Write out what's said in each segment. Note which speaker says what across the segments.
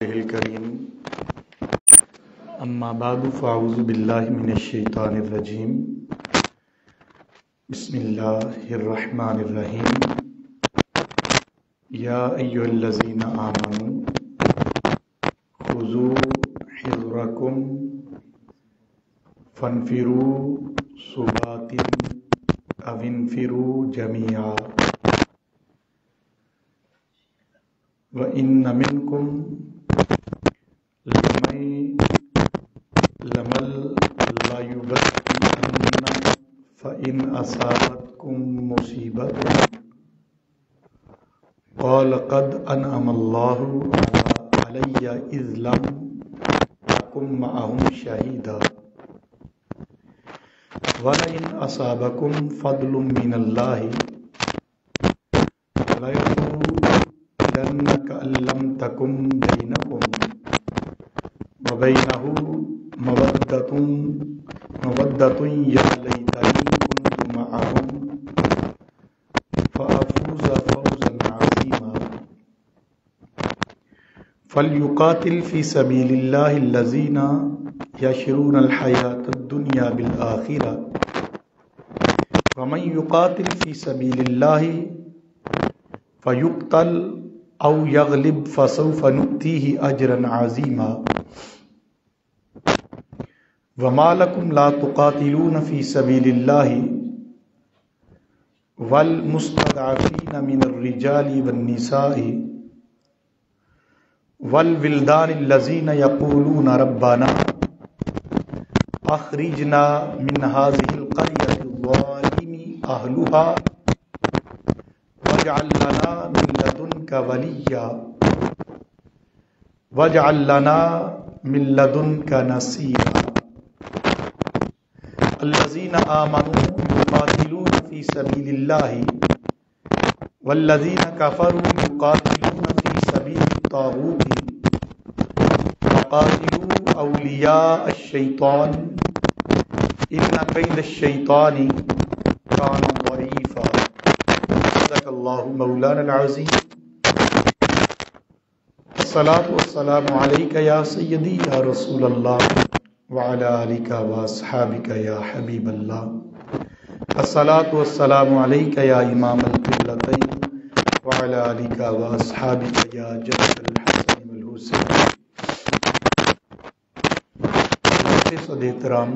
Speaker 1: الکریم اما بعد فاعوذ باللہ من الشیطان الرجیم بسم اللہ الرحمن الرحیم یا ایھا الذین آمنوا خذوا حذرکم فانفروا ثبات او انفروا جمیعا وَإِنَّ مِنْكُمْ لَمَن لَيُبَطِّئَنَّ فَإِنْ أَصَابَتْكُمْ مُصِيبَةٌ قَالَ قَدْ أَنْعَمَ اللَّهُ عَلَيَّ إِذْ لَمْ أَكُنْ مَعَهُمْ شَهِيدًا وَلَئِنْ أَصَابَكُمْ فَضْلٌ مِّنَ اللَّهِ لَيَقُولَنَّ كَأَن لَّمْ تَكُن بَيْنَكُمْ وَبَيْنَهُ مَوَدَّةٌ يَا لَيْتَنِي كُنتُ مَعَهُمْ فَأَفُوزَ فَوْزًا عَظِيمًا فَلْيُقَاتِلْ فِي سَبِيلِ اللَّهِ الَّذِينَ يَشْرُونَ الْحَيَاةَ الدُّنْيَا بِالْآخِرَةِ وَمَن يُقَاتِلْ فِي سَبِيلِ اللَّهِ فَيُقْتَلْ أَوْ يَغْلِبْ فَسَوْفَ نُؤْتِيهِ أَجْرًا عَظِيمًا وَمَا لَكُمْ لَا تُقَاتِلُونَ فِي سَبِيلِ اللَّهِ وَالْمُسْتَضْعَفِينَ مِنَ الرِّجَالِ وَالنِّسَاءِ وَالْوِلْدَانِ الَّذِينَ يَقُولُونَ رَبَّنَا أَخْرِجْنَا مِنْ هَٰذِهِ الْقَرْيَةِ الظَّالِمِ أَهْلُهَا وَاجْعَل لَّنَا مِن لَّدُنكَ وَلِيًّا وَاجْعَل لَّنَا مِن لَّدُنكَ نَصِيرًا الَّذِينَ آمَنُوا يُقَاتِلُونَ فِي سَبِيلِ اللَّهِ وَالَّذِينَ كَفَرُوا يُقَاتِلُونَ فِي سَبِيلِ الطَّاغُوتِ وَقَاتِلُوا أَوْلِيَاءَ الشَّيْطَانِ إِنَّ كَيْدَ الشَّيْطَانِ كَانَ ضَعِيفًا صدق اللہ مولانا العظیم الصلاۃ والسلام علیک یا سیدی یا رسول اللہ وعلی آلک واصحابک یا حبیب اللہ الصلاۃ والسلام علیک یا امام القبلتین وعلی آلک واصحابک یا جد الحسن والحسین صد احترام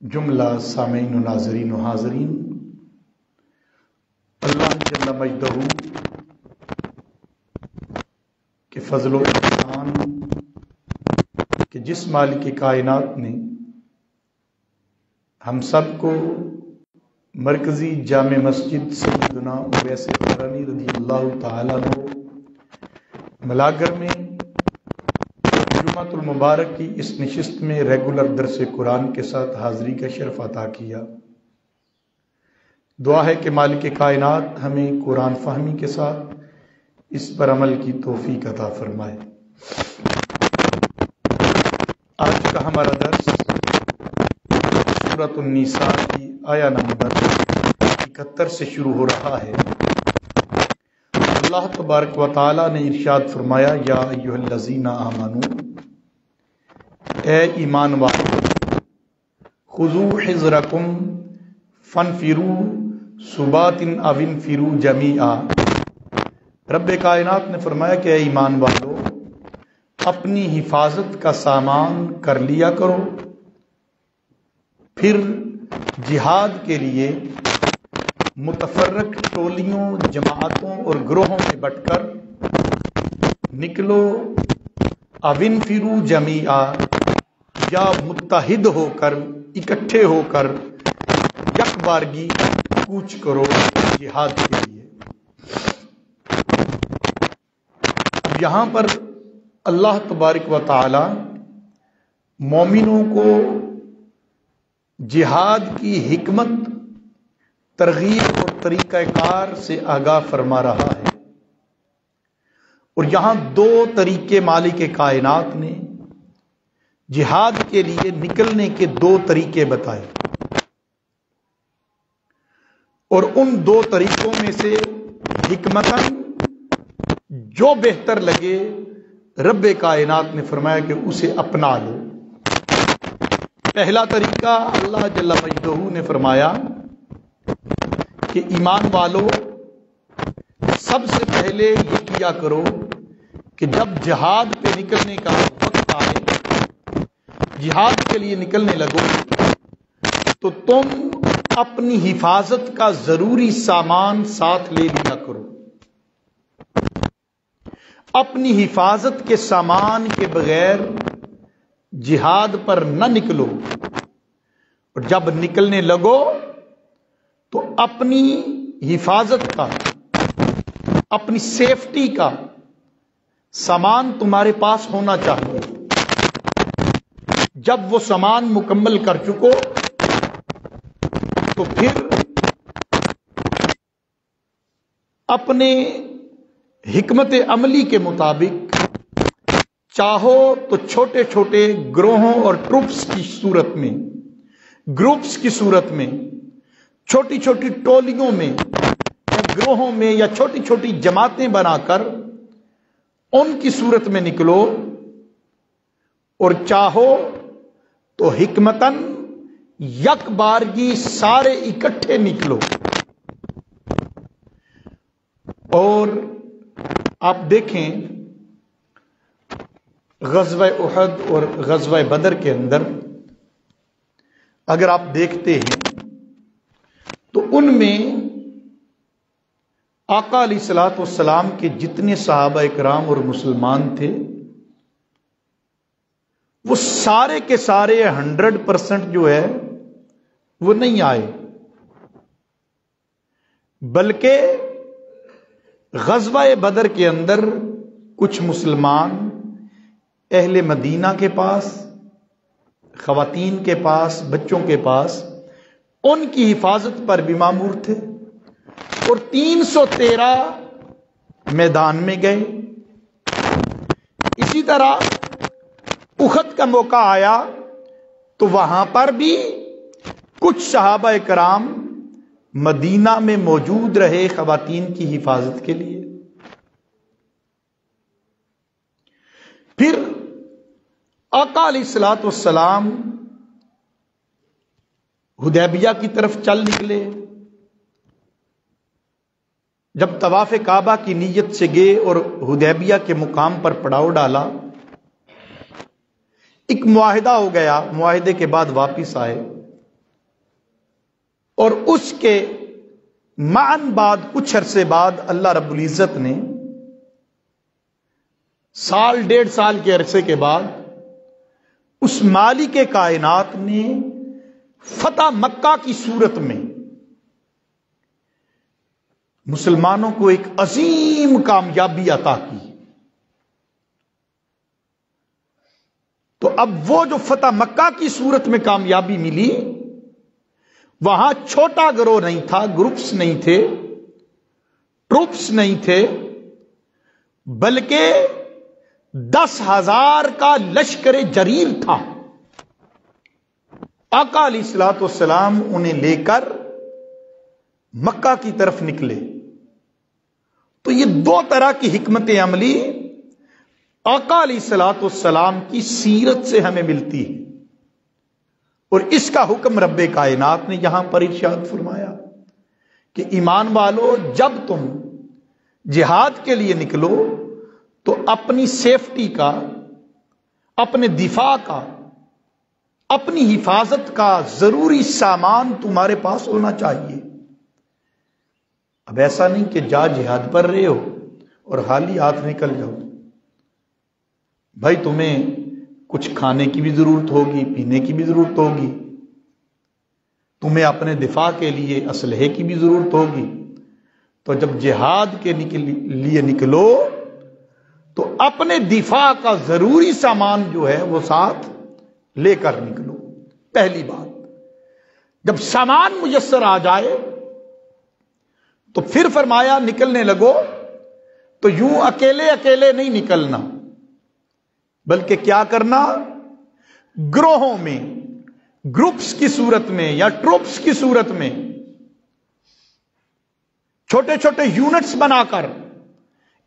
Speaker 1: جملہ سامعین و ناظرین و حاضرین، اللہ جل مجدہ کے فضل و احسان کہ جس مالک کائنات نے ہم سب کو مرکزی جامع مسجد سیدنا اویس قرنی رضی اللہ تعالیٰ عنہ ملاگر میں جمعۃ المبارک کی اس نشست میں ریگولر درس قرآن کے ساتھ حاضری کا شرف عطا کیا۔ دعا ہے کہ مالک کائنات ہمیں قرآن فہمی کے ساتھ اس پر عمل کی توفیق عطا فرمائے۔ آج کا ہمارا درس سورۃ النساء کی آیہ نمبر 71 سے شروع ہو رہا ہے۔ اللہ تبارک و تعالی نے ارشاد فرمایا، یا ایھا الذین آمنوا، اے ایمان والو، خذوا حذرکم فانفروا ثبات او انفروا جمیعا۔ رب کائنات نے فرمایا کہ اے ایمان والو، اپنی حفاظت کا سامان کر لیا کرو، پھر جہاد کے لیے متفرق ٹولیوں، جماعتوں اور گروہوں میں بٹ کر نکلو، او انفروا جمیعا، یا متحد ہو کر، اکٹھے ہو کر یک بارگی کوچ کرو جہاد کے لیے۔ اب یہاں پر اللہ تبارک و تعالی مومنوں کو جہاد کی حکمت، ترغیب اور طریقہ کار سے آگاہ فرما رہا ہے، اور یہاں دو طریقے مالک کائنات نے جہاد کے لیے نکلنے کے دو طریقے بتائے، اور ان دو طریقوں میں سے حکمتاً جو بہتر لگے رب کائنات نے فرمایا کہ اسے اپنا لو۔ پہلا طریقہ اللہ جل مجدہ نے فرمایا کہ ایمان والو سب سے پہلے یہ کیا کرو کہ جب جہاد پہ نکلنے کا وقت آئے، جہاد کے لیے نکلنے لگو، تو تم اپنی حفاظت کا ضروری سامان ساتھ لے لیا کرو۔ اپنی حفاظت کے سامان کے بغیر جہاد پر نہ نکلو، اور جب نکلنے لگو تو اپنی حفاظت کا، اپنی سیفٹی کا سامان تمہارے پاس ہونا چاہیے۔ جب وہ سامان مکمل کر چکو تو پھر اپنے حکمت عملی کے مطابق چاہو تو چھوٹے چھوٹے گروہوں اور ٹروپس کی صورت میں، گروپس کی صورت میں، چھوٹی چھوٹی ٹولیوں میں یا گروہوں میں یا چھوٹی چھوٹی جماعتیں بنا کر ان کی صورت میں نکلو، اور چاہو تو حکمتاً یک بارگی سارے اکٹھے نکلو۔ اور آپ دیکھیں غزوہ احد اور غزوہ بدر کے اندر اگر آپ دیکھتے ہیں تو ان میں آقا علیہ الصلوۃ والسلام کے جتنے صحابہ کرام اور مسلمان تھے وہ سارے کے سارے 100% جو ہے وہ نہیں آئے، بلکہ غزوہ بدر کے اندر کچھ مسلمان اہل مدینہ کے پاس، خواتین کے پاس، بچوں کے پاس ان کی حفاظت پر بھی مامور تھے، اور 313 میدان میں گئے۔ اسی طرح احد کا موقع آیا تو وہاں پر بھی کچھ صحابہ کرام مدینہ میں موجود رہے خواتین کی حفاظت کے لیے۔ پھر آقا علیہ الصلوۃ والسلام حدیبیہ کی طرف چل نکلے۔ جب طواف کعبہ کی نیت سے گئے اور حدیبیہ کے مقام پر پڑاؤ ڈالا، ایک معاہدہ ہو گیا، معاہدے کے بعد واپس آئے، اور اس کے معاً بعد کچھ عرصے بعد اللہ رب العزت نے سال 1.5 سال کے عرصے کے بعد اس مالک کائنات نے فتح مکہ کی صورت میں مسلمانوں کو ایک عظیم کامیابی عطا کی۔ تو اب وہ جو فتح مکہ کی صورت میں کامیابی ملی، وہاں چھوٹا گروہ نہیں تھا، گروپس نہیں تھے، ٹروپس نہیں تھے، بلکہ 10,000 کا لشکر جریر تھا۔ آقا علیہ الصلوۃ والسلام انہیں لے کر مکہ کی طرف نکلے۔ تو یہ 2 طرح کی حکمت عملی آقا علیہ الصلوۃ والسلام کی سیرت سے ہمیں ملتی ہے، اور اس کا حکم رب کائنات نے یہاں پر ارشاد فرمایا کہ ایمان والو جب تم جہاد کے لیے نکلو تو اپنی سیفٹی کا، اپنے دفاع کا، اپنی حفاظت کا ضروری سامان تمہارے پاس ہونا چاہیے۔ اب ایسا نہیں کہ جہاد پر رہے ہو اور خالی ہاتھ نکل جاؤ۔ بھائی تمہیں کچھ کھانے کی بھی ضرورت ہوگی، پینے کی بھی ضرورت ہوگی، تمہیں اپنے دفاع کے لیے اسلحے کی بھی ضرورت ہوگی۔ تو جب جہاد کے لیے نکلو تو اپنے دفاع کا ضروری سامان جو ہے وہ ساتھ لے کر نکلو۔ پہلی بات، جب سامان میسر آ جائے تو پھر فرمایا نکلنے لگو تو یوں اکیلے اکیلے نہیں نکلنا، بلکہ کیا کرنا، گروہوں میں، گروپس کی صورت میں یا ٹروپس کی صورت میں، چھوٹے چھوٹے یونٹس بنا کر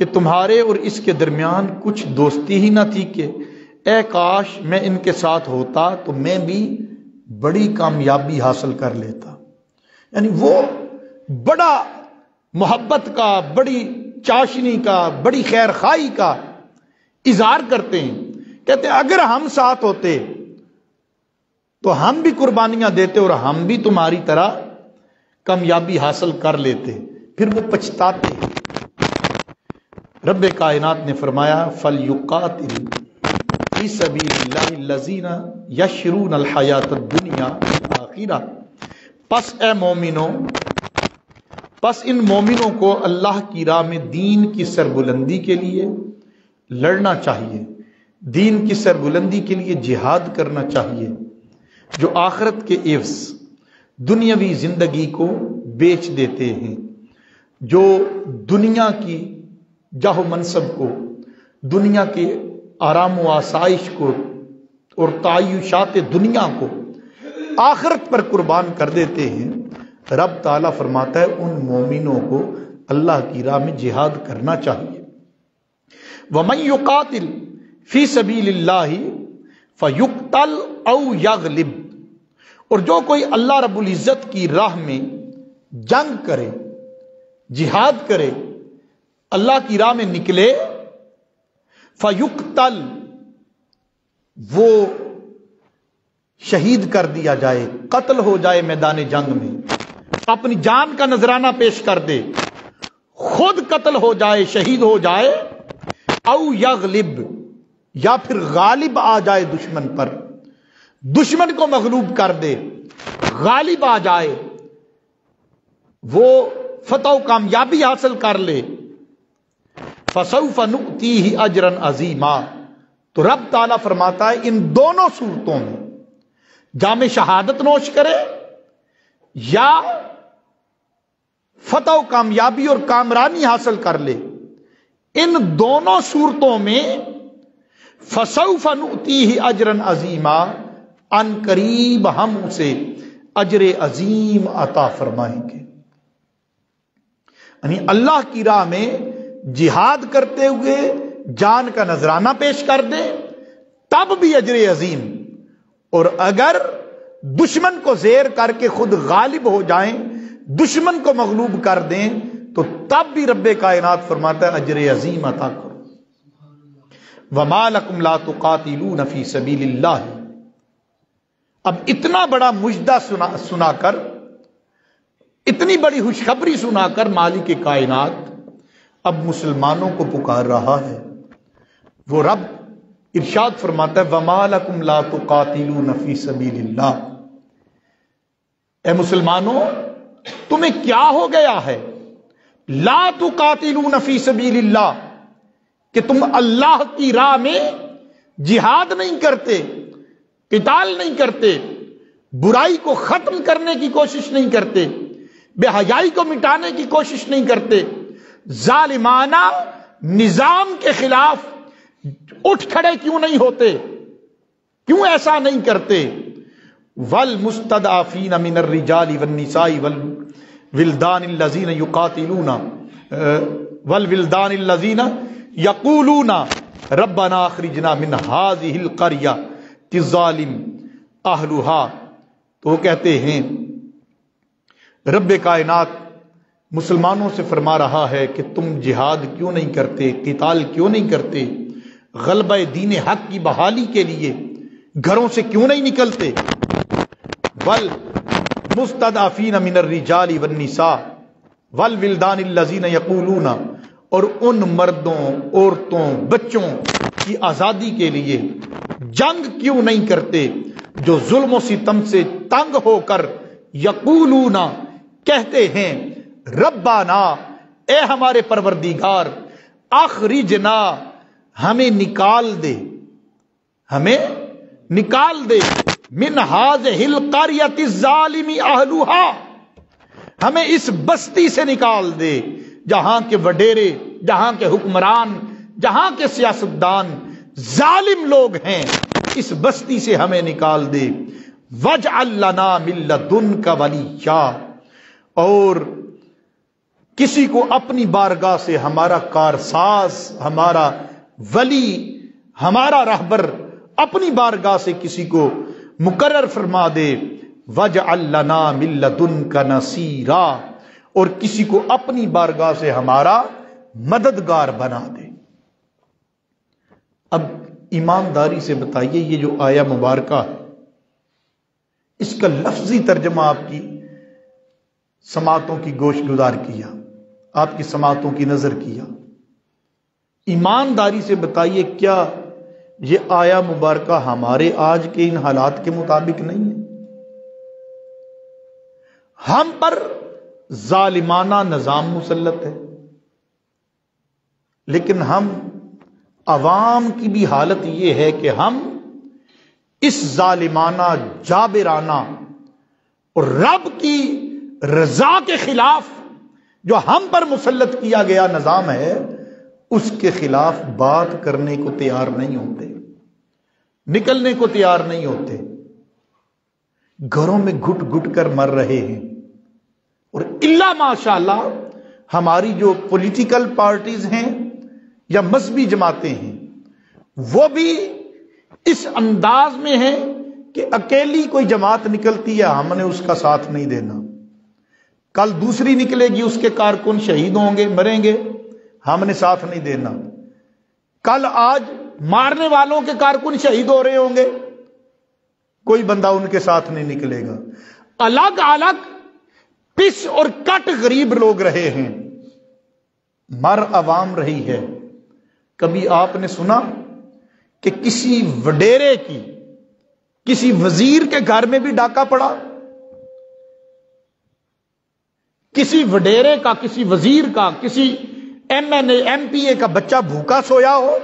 Speaker 1: کہ تمہارے اور اس کے درمیان کچھ دوستی ہی نہ تھی کہ اے کاش میں ان کے ساتھ ہوتا تو میں بھی بڑی کامیابی حاصل کر لیتا. یعنی وہ بڑا محبت کا، بڑی چاشنی کا، بڑی خیر خواہی کا اظہار کرتے ہیں. کہتے ہیں اگر ہم ساتھ ہوتے تو ہم بھی قربانیاں دیتے اور ہم بھی تمہاری طرح کامیابی حاصل کر لیتے. پھر وہ پچھتاتے. رب کائنات نے فرمایا فَلْيُقَاتِلْ فِي سَبِيلِ اللَّهِ الَّذِينَ يَشْرُونَ الْحَيَاةَ الدُّنْيَا بِالْآخِرَةِ. پس اے مومنوں، پس ان مومنوں کو اللہ کی راہ میں دین کی سربلندی کے لیے لڑنا چاہیے، دین کی سربلندی کے لیے جہاد کرنا چاہیے، جو آخرت کے عوض دنیاوی زندگی کو بیچ دیتے ہیں، جو دنیا کی جاہ و منصب کو، دنیا کے آرام و آسائش کو اور تعیشات دنیا کو آخرت پر قربان کر دیتے ہیں. رب تعالیٰ فرماتا ہے ان مومنوں کو اللہ کی راہ میں جہاد کرنا چاہیے. وَمَن يُقَاتِلْ فِي سَبِيلِ اللَّهِ فَيُقْتَلْ أَوْ يَغْلِبْ. اور جو کوئی اللہ رب العزت کی راہ میں جنگ کرے، جہاد کرے، اللہ کی راہ میں نکلے، فَيُقْتَلْ، وہ شہید کر دیا جائے، قتل ہو جائے میدان جنگ میں، اپنی جان کا نذرانہ پیش کر دے، خود قتل ہو جائے، شہید ہو جائے، او یغلب، یا پھر غالب آ جائے دشمن پر، دشمن کو مغلوب کر دے، غالب آ جائے، وہ فتح و کامیابی حاصل کر لے. فَسَوْفَ نُؤْتِيهِ أَجْرًا عَظِيمًا. تو رب تعالیٰ فرماتا ہے ان دونوں صورتوں میں جام شہادت نوش کرے یا فتح و کامیابی اور کامرانی حاصل کر لے، ان دونوں صورتوں میں فَسَوْفَ نُؤْتِيهِ أَجْرًا عَظِيمًا، ان قریب ہم اسے اجر عظیم عطا فرمائیں گے. یعنی اللہ کی راہ میں جہاد کرتے ہوئے جان کا نذرانہ پیش کر دیں تب بھی اجر عظیم، اور اگر دشمن کو زیر کر کے خود غالب ہو جائیں، دشمن کو مغلوب کر دیں، تو تب بھی رب کائنات فرماتا ہے اجر عظیم عطا کرو. وَمَا لَكُمْ لَا تُقَاتِلُونَ فِي سَبِيلِ اللَّهِ. اب اتنا بڑا مجدہ سنا کر، اتنی بڑی خوشخبری سنا کر مالک کائنات اب مسلمانوں کو پکار رہا ہے. وہ رب ارشاد فرماتا ہے وَمَا لَكُمْ لَا تُقَاتِلُونَ فِي سَبِيلِ اللَّهِ. اے مسلمانوں، تمہیں کیا ہو گیا ہے؟ لا تقاتلون فی سبیل اللہ، کہ تم اللہ کی راہ میں جہاد نہیں کرتے، قتال نہیں کرتے، برائی کو ختم کرنے کی کوشش نہیں کرتے، بے حیائی کو مٹانے کی کوشش نہیں کرتے، ظالمانہ نظام کے خلاف اٹھ کھڑے کیوں نہیں ہوتے، کیوں ایسا نہیں کرتے؟ والمستضعفین من الرجال والنساء والولدان الذین یقاتلون والولدان الذین یقولون ربنا اخرجنا من هذه القریة الظالم اہلها. تو کہتے ہیں رب کائنات مسلمانوں سے فرما رہا ہے کہ تم جہاد کیوں نہیں کرتے، قتال کیوں نہیں کرتے، غلبہ دین حق کی بحالی کے لیے گھروں سے کیوں نہیں نکلتے؟ والمستضعفین من الرجال والنساء والولدان الذین یقولون، اور ان مردوں، عورتوں، بچوں کی آزادی کے لیے جنگ کیوں نہیں کرتے جو ظلم و ستم سے تنگ ہو کر یقولون کہتے ہیں ربنا، اے ہمارے پروردگار، اخرجنا، ہمیں نکال دے، ہمیں نکال دے، من هذه القرية الظالم اهلها، ہمیں اس بستی سے نکال دے جہاں کے وڈیرے، جہاں کے حکمران، جہاں کے سیاستدان ظالم لوگ ہیں، اس بستی سے ہمیں نکال دے. وَاجْعَلْ لَنَا مِن لَّدُنْكَ وَلِيًّا، اور کسی کو اپنی بارگاہ سے ہمارا کارساز، ہمارا ولی، ہمارا رہبر اپنی بارگاہ سے کسی کو مقرر فرما دے، وَاجْعَلْ لَنَا مِن لَّدُنْكَ نَصِيرًا، اور کسی کو اپنی بارگاہ سے ہمارا مددگار بنا دے۔ اب ایمانداری سے بتائیے، یہ جو آیہ مبارکہ ہے اس کا لفظی ترجمہ آپ کی سماعتوں کی گوش گزار کیا، آپ کی سماعتوں کی نظر کیا۔ ایمانداری سے بتائیے، کیا یہ آیہ مبارکہ ہمارے آج کے ان حالات کے مطابق نہیں ہے؟ ہم پر ظالمانہ نظام مسلط ہے، لیکن ہم عوام کی بھی حالت یہ ہے کہ ہم اس ظالمانہ، جابرانہ اور رب کی رضا کے خلاف جو ہم پر مسلط کیا گیا نظام ہے، اس کے خلاف بات کرنے کو تیار نہیں ہوتے، نکلنے کو تیار نہیں ہوتے، گھروں میں گھٹ گھٹ کر مر رہے ہیں۔ اور الا ماشاءاللہ ہماری جو پولیٹیکل پارٹیز ہیں یا مذہبی جماعتیں ہیں، وہ بھی اس انداز میں ہیں کہ اکیلی کوئی جماعت نکلتی ہے، ہم نے اس کا ساتھ نہیں دینا، کل دوسری نکلے گی، اس کے کارکن شہید ہوں گے، مریں گے، ہم نے ساتھ نہیں دینا، کل آج مارنے والوں کے کارکن شہید ہو رہے ہوں گے، کوئی بندہ ان کے ساتھ نہیں نکلے گا۔ الگ الگ پس اور کٹ غریب لوگ رہے ہیں، مر عوام رہی ہے۔ کبھی آپ نے سنا کہ کسی وڈیرے کی، کسی وزیر کے گھر میں بھی ڈاکہ پڑا؟ کسی وڈیرے کا، کسی وزیر کا، کسی ایم این اے، ایم پی اے کا بچہ بھوکا سویا ہو؟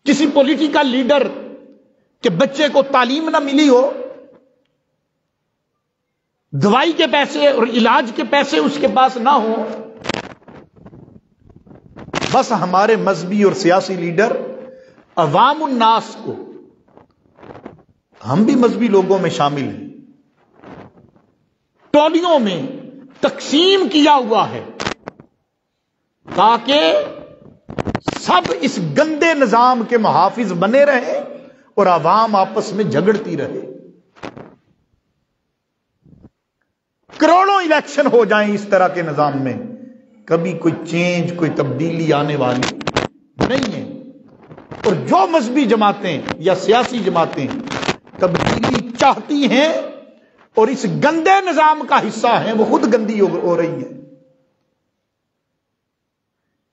Speaker 1: کسی پولیٹیکل لیڈر کے بچے کو تعلیم نہ ملی ہو، دوائی کے پیسے اور علاج کے پیسے اس کے پاس نہ ہو؟ بس ہمارے مذہبی اور سیاسی لیڈر عوام الناس کو، ہم بھی مذہبی لوگوں میں شامل ہیں، ٹولیوں میں تقسیم کیا ہوا ہے تاکہ سب اس گندے نظام کے محافظ بنے رہیں اور عوام آپس میں جھگڑتی رہے۔ کروڑوں الیکشن ہو جائیں اس طرح کے نظام میں، کبھی کوئی چینج، کوئی تبدیلی آنے والی نہیں ہے۔ اور جو مذہبی جماعتیں یا سیاسی جماعتیں تبدیلی چاہتی ہیں اور اس گندے نظام کا حصہ ہیں، وہ خود گندی ہو رہی ہیں۔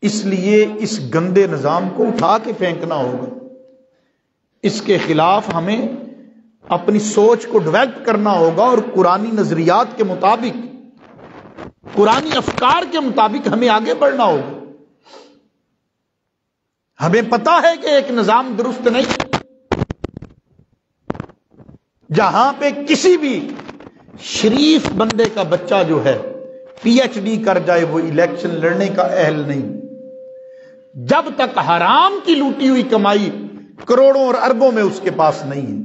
Speaker 1: اس لیے اس گندے نظام کو اٹھا کے پھینکنا ہوگا، اس کے خلاف ہمیں اپنی سوچ کو ڈیولپ کرنا ہوگا، اور قرآنی نظریات کے مطابق، قرآنی افکار کے مطابق ہمیں آگے بڑھنا ہوگا۔ ہمیں پتا ہے کہ ایک نظام درست نہیں، جہاں پہ کسی بھی شریف بندے کا بچہ جو ہے پی ایچ ڈی کر جائے، وہ الیکشن لڑنے کا اہل نہیں، جب تک حرام کی لوٹی ہوئی کمائی کروڑوں اور اربوں میں اس کے پاس نہیں ہے۔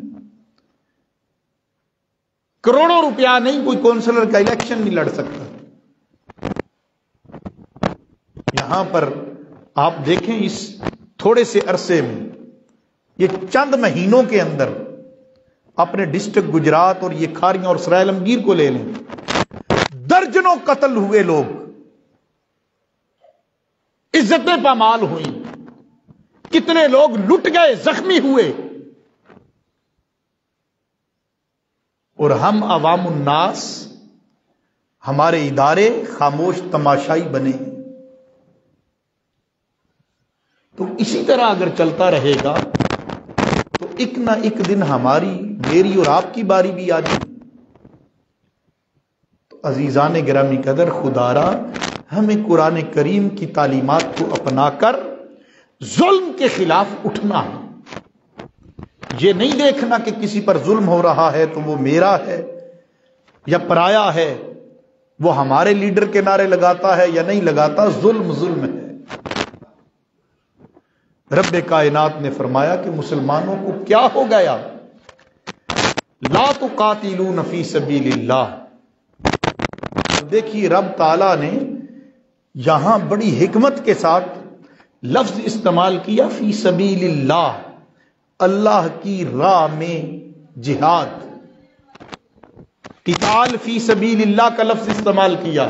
Speaker 1: کروڑوں روپیہ نہیں کوئی کونسلر کا الیکشن نہیں لڑ سکتا۔ یہاں پر آپ دیکھیں، اس تھوڑے سے عرصے میں، یہ چند مہینوں کے اندر اپنے ڈسٹرکٹ گجرات اور یہ کھاریاں اور سرائے عالمگیر کو لے لیں، درجنوں قتل ہوئے لوگ، عزتیں پامال ہوئیں، کتنے لوگ لٹ گئے، زخمی ہوئے، اور ہم عوام الناس، ہمارے ادارے خاموش تماشائی بنے۔ تو اسی طرح اگر چلتا رہے گا تو ایک نہ ایک دن ہماری، میری اور آپ کی باری بھی آ جائے۔ تو عزیزان گرامی قدر، خدا را ہمیں قرآن کریم کی تعلیمات کو اپنا کر ظلم کے خلاف اٹھنا ہے۔ یہ نہیں دیکھنا کہ کسی پر ظلم ہو رہا ہے تو وہ میرا ہے یا پرایا ہے، وہ ہمارے لیڈر کے نعرے لگاتا ہے یا نہیں لگاتا، ظلم ظلم ہے۔ رب کائنات نے فرمایا کہ مسلمانوں کو کیا ہو گیا، لا تقاتلون فی سبیل اللہ، دیکھیے رب تعالیٰ نے یہاں بڑی حکمت کے ساتھ لفظ استعمال کیا فی سبیل اللہ، اللہ کی راہ میں جہاد، قتال فی سبیل اللہ کا لفظ استعمال کیا.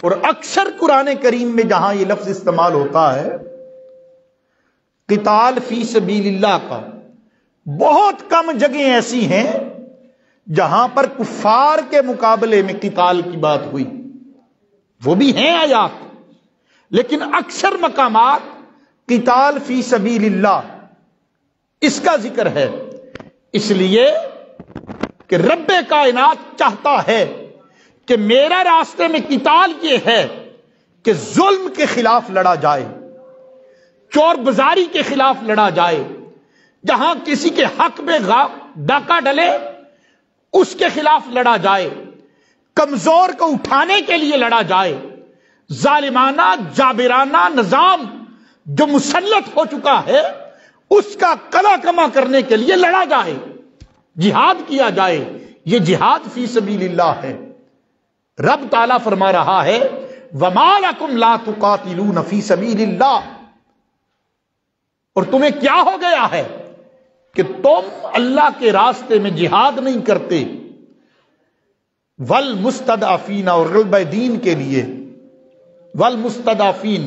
Speaker 1: اور اکثر قرآن کریم میں جہاں یہ لفظ استعمال ہوتا ہے قتال فی سبیل اللہ کا، بہت کم جگہیں ایسی ہیں جہاں پر کفار کے مقابلے میں قتال کی بات ہوئی. وہ بھی ہیں آیات، لیکن اکثر مقامات قتال فی سبیل اللہ اس کا ذکر ہے. اس لیے کہ رب کائنات چاہتا ہے کہ میرا راستے میں قتال یہ ہے کہ ظلم کے خلاف لڑا جائے، چور بازاری کے خلاف لڑا جائے، جہاں کسی کے حق میں ڈاکہ ڈلے اس کے خلاف لڑا جائے، کمزور کو اٹھانے کے لیے لڑا جائے، ظالمانہ جابرانہ نظام جو مسلط ہو چکا ہے اس کا قلع کما کرنے کے لیے لڑا جائے، جہاد کیا جائے. یہ جہاد فی سبیل اللہ ہے. رب تعالیٰ فرما رہا ہے وَمَا لَكُمْ لَا تُقَاتِلُونَ فِي سَبِيلِ اللَّهِ، اور تمہیں کیا ہو گیا ہے کہ تم اللہ کے راستے میں جہاد نہیں کرتے. وَالْمُسْتَضْعَفِينَ، اور غلبہ دین کے لیے، وَالْمُسْتَضْعَفِينَ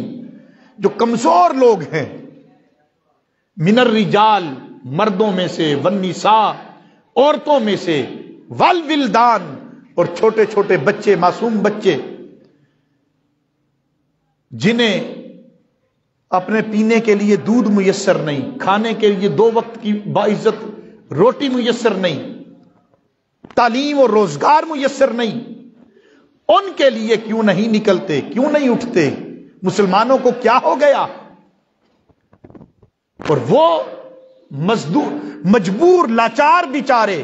Speaker 1: جو کمزور لوگ ہیں، من الرجال مردوں میں سے، والنساء عورتوں میں سے، والولدان اور چھوٹے چھوٹے بچے، معصوم بچے جنہیں اپنے پینے کے لیے دودھ میسر نہیں، کھانے کے لیے 2 وقت کی باعزت روٹی میسر نہیں، تعلیم اور روزگار میسر نہیں، ان کے لیے کیوں نہیں نکلتے، کیوں نہیں اٹھتے؟ مسلمانوں کو کیا ہو گیا؟ اور وہ مجبور لاچار بیچارے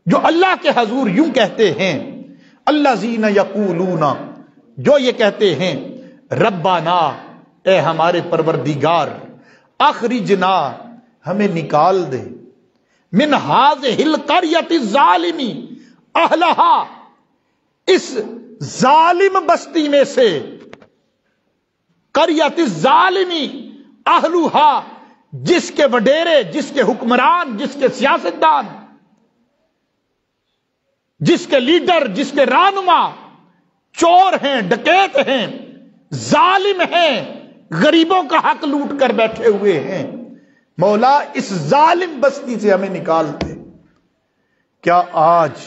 Speaker 1: جو اللہ کے حضور یوں کہتے ہیں، الذین یقولون، جو یہ کہتے ہیں ربنا، اے ہمارے پروردگار، اخرجنا، ہمیں نکال دے، من ہذہ القریۃ الظالم اہلھا، اس ظالم بستی میں سے، قریۃ الظالم اہلھا، جس کے وڈیرے، جس کے حکمران، جس کے سیاستدان، جس کے لیڈر، جس کے رہنما چور ہیں، ڈکیت ہیں، ظالم ہیں، غریبوں کا حق لوٹ کر بیٹھے ہوئے ہیں. مولا اس ظالم بستی سے ہمیں نکال دے. کیا آج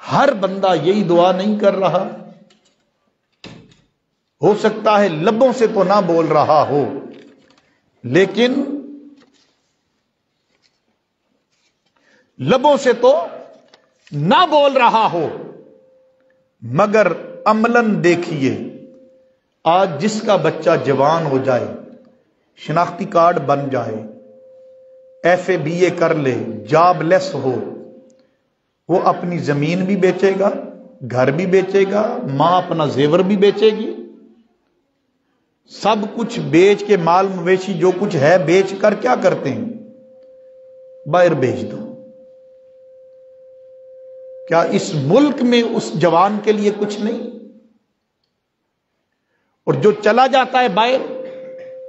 Speaker 1: ہر بندہ یہی دعا نہیں کر رہا؟ ہو سکتا ہے لبوں سے تو نہ بول رہا ہو، لیکن لبوں سے تو نہ بول رہا ہو، مگر عملاً دیکھیے آج جس کا بچہ جوان ہو جائے، شناختی کارڈ بن جائے، FA BA کر لے، جاب لیس ہو، وہ اپنی زمین بھی بیچے گا، گھر بھی بیچے گا، ماں اپنا زیور بھی بیچے گی، سب کچھ بیچ کے، مال مویشی جو کچھ ہے بیچ کر کیا کرتے ہیں؟ باہر بیچ دو. کیا اس ملک میں اس جوان کے لیے کچھ نہیں؟ اور جو چلا جاتا ہے باہر،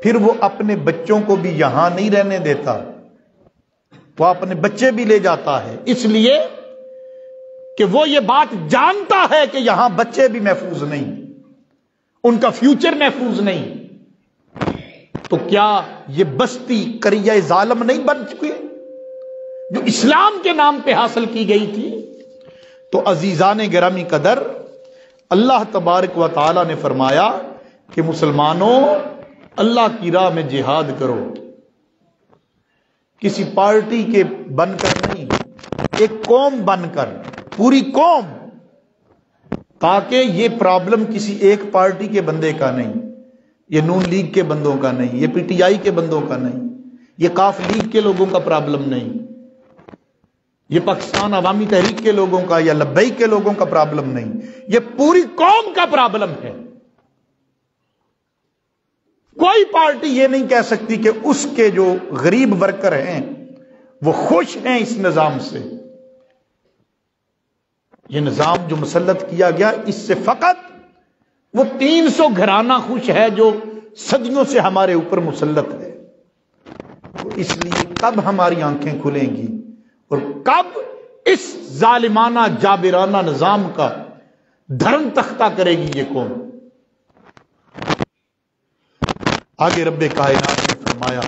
Speaker 1: پھر وہ اپنے بچوں کو بھی یہاں نہیں رہنے دیتا، وہ اپنے بچے بھی لے جاتا ہے، اس لیے کہ وہ یہ بات جانتا ہے کہ یہاں بچے بھی محفوظ نہیں، ان کا فیوچر محفوظ نہیں. تو کیا یہ بستی قریہ ظالم نہیں بن چکی جو اسلام کے نام پہ حاصل کی گئی تھی؟ تو عزیزان گرامی قدر، اللہ تبارک و تعالی نے فرمایا کہ مسلمانوں اللہ کی راہ میں جہاد کرو، کسی پارٹی کے بن کر نہیں، ایک قوم بن کر، پوری قوم، تاکہ یہ پرابلم کسی ایک پارٹی کے بندے کا نہیں، یہ نون لیگ کے بندوں کا نہیں، یہ PTI کے بندوں کا نہیں، یہ کاف لیگ کے لوگوں کا پرابلم نہیں، یہ پاکستان عوامی تحریک کے لوگوں کا یا لبیک کے لوگوں کا پرابلم نہیں، یہ پوری قوم کا پرابلم ہے. کوئی پارٹی یہ نہیں کہہ سکتی کہ اس کے جو غریب ورکر ہیں وہ خوش ہیں اس نظام سے. یہ نظام جو مسلط کیا گیا، اس سے فقط وہ 300 گھرانہ خوش ہے جو صدیوں سے ہمارے اوپر مسلط ہے۔ تو اس لیے کب ہماری آنکھیں کھلیں گی اور کب اس ظالمانہ جابرانہ نظام کا دھرم تختہ کرے گی یہ قوم؟ آگے رب کائنات نے فرمایا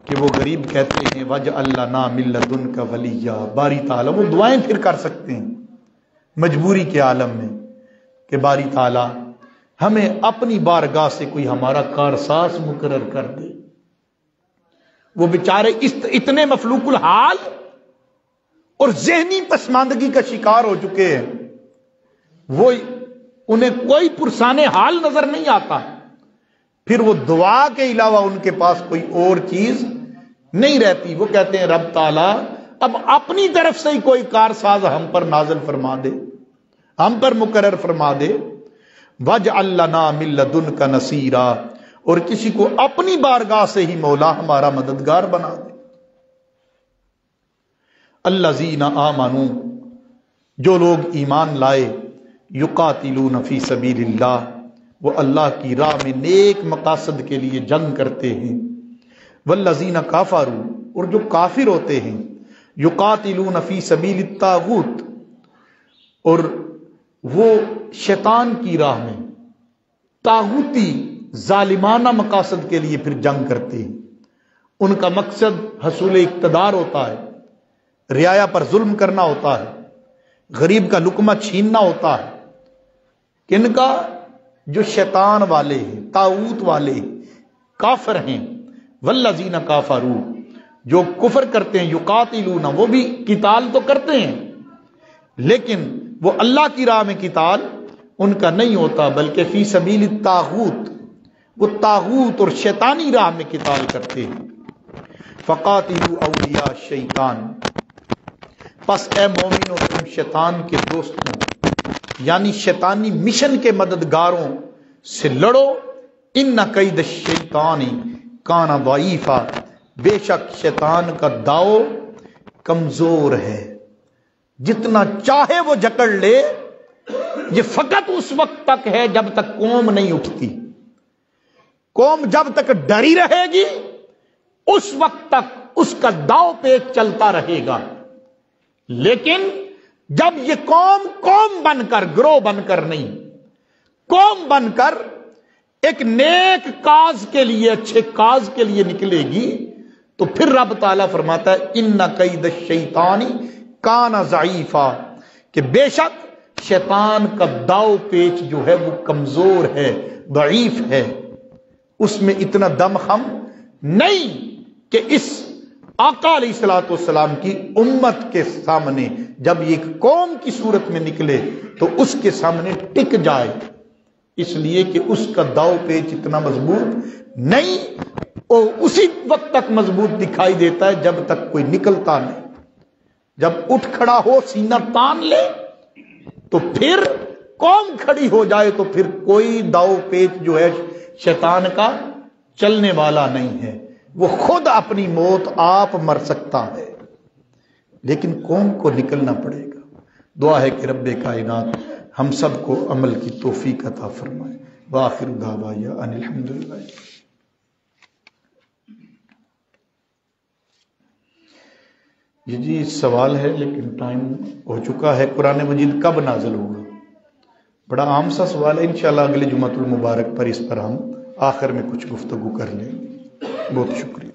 Speaker 1: کہ وہ غریب کہتے ہیں وَجْعَلْ لَنَا مِن لَّدُنْكَ وَلِيًّا، باری تعالیٰ وہ دعائیں پھر کر سکتے ہیں مجبوری کے عالم میں کہ باری تعالیٰ ہمیں اپنی بارگاہ سے کوئی ہمارا کارساز مقرر کر دے۔ وہ بیچارے اتنے مفلوق الحال اور ذہنی پسماندگی کا شکار ہو چکے ہیں، وہ انہیں کوئی پرسان حال نظر نہیں آتا، پھر وہ دعا کے علاوہ ان کے پاس کوئی اور چیز نہیں رہتی۔ وہ کہتے ہیں رب تعالیٰ اب اپنی طرف سے ہی کوئی کارساز ہم پر نازل فرما دے، ہم پر مقرر فرما دے۔ وَجْعَلْ لَنَا مِن لَّدُنْكَ نَصِيرًا، اور کسی کو اپنی بارگاہ سے ہی مولا ہمارا مددگار بنا دے۔ الذین آمنوا، جو لوگ ایمان لائے، یقاتلون فی سبیل اللہ، وہ اللہ کی راہ میں نیک مقاصد کے لیے جنگ کرتے ہیں۔ والذین کفروا، اور جو کافر ہوتے ہیں، یقاتلون فی سبیل الطاغوت، اور وہ شیطان کی راہ میں طاغوتی ظالمانہ مقاصد کے لیے پھر جنگ کرتے ہیں۔ ان کا مقصد حصول اقتدار ہوتا ہے، رعایا پر ظلم کرنا ہوتا ہے، غریب کا لقمہ چھیننا ہوتا ہے۔ کن کا؟ جو شیطان والے ہیں، طاغوت والے ہیں، کافر ہیں۔ والذین کافروا، جو کفر کرتے ہیں، یقاتلون، وہ بھی قتال تو کرتے ہیں لیکن وہ اللہ کی راہ میں قتال ان کا نہیں ہوتا، بلکہ فی سبیل الطاغوت، وہ طاغوت اور شیطانی راہ میں قتال کرتے ہیں۔ فقاتلوا اولیاء الشیطان، پس اے مومنو تم شیطان کے دوستوں یعنی شیطانی مشن کے مددگاروں سے لڑو۔ ان کید الشیطان کان ضعیفا، بے شک شیطان کا داؤ کمزور ہے، جتنا چاہے وہ جکڑ لے، یہ فقط اس وقت تک ہے جب تک قوم نہیں اٹھتی۔ قوم جب تک ڈری رہے گی اس وقت تک اس کا داؤ پیچ چلتا رہے گا، لیکن جب یہ قوم بن کر، گروہ بن کر نہیں، قوم بن کر ایک نیک کاز کے لیے، اچھے کاز کے لیے نکلے گی، تو پھر رب تعالیٰ فرماتا ہے ان کید الشیطان کان ضعیفا، کہ بے شک شیطان کا داؤ پیچ جو ہے وہ کمزور ہے، ضعیف ہے، اس میں اتنا دم خم نہیں کہ اس آقا علیہ الصلوۃ والسلام کی امت کے سامنے جب یہ قوم کی صورت میں نکلے تو اس کے سامنے ٹک جائے، اس لیے کہ اس کا داؤ پیچ اتنا مضبوط نہیں، اور اسی وقت تک مضبوط دکھائی دیتا ہے جب تک کوئی نکلتا نہیں۔ جب اٹھ کھڑا ہو، سینہ تان لے، تو پھر قوم کھڑی ہو جائے تو پھر کوئی داؤ پیچ جو ہے شیطان کا چلنے والا نہیں ہے، وہ خود اپنی موت آپ مر سکتا ہے، لیکن قوم کو نکلنا پڑے گا۔ دعا ہے کہ رب کائنات ہم سب کو عمل کی توفیق عطا فرمائے۔ وآخر دعوانا ان الحمدللہ۔ جی سوال ہے لیکن ٹائم ہو چکا ہے، قرآن مجید کب نازل ہوگا؟ بڑا عام سا سوال ہے، انشاءاللہ اگلے جمعۃ المبارک پر اس پر ہم آخر میں کچھ گفتگو کر لیں گے۔ بہت شکریہ۔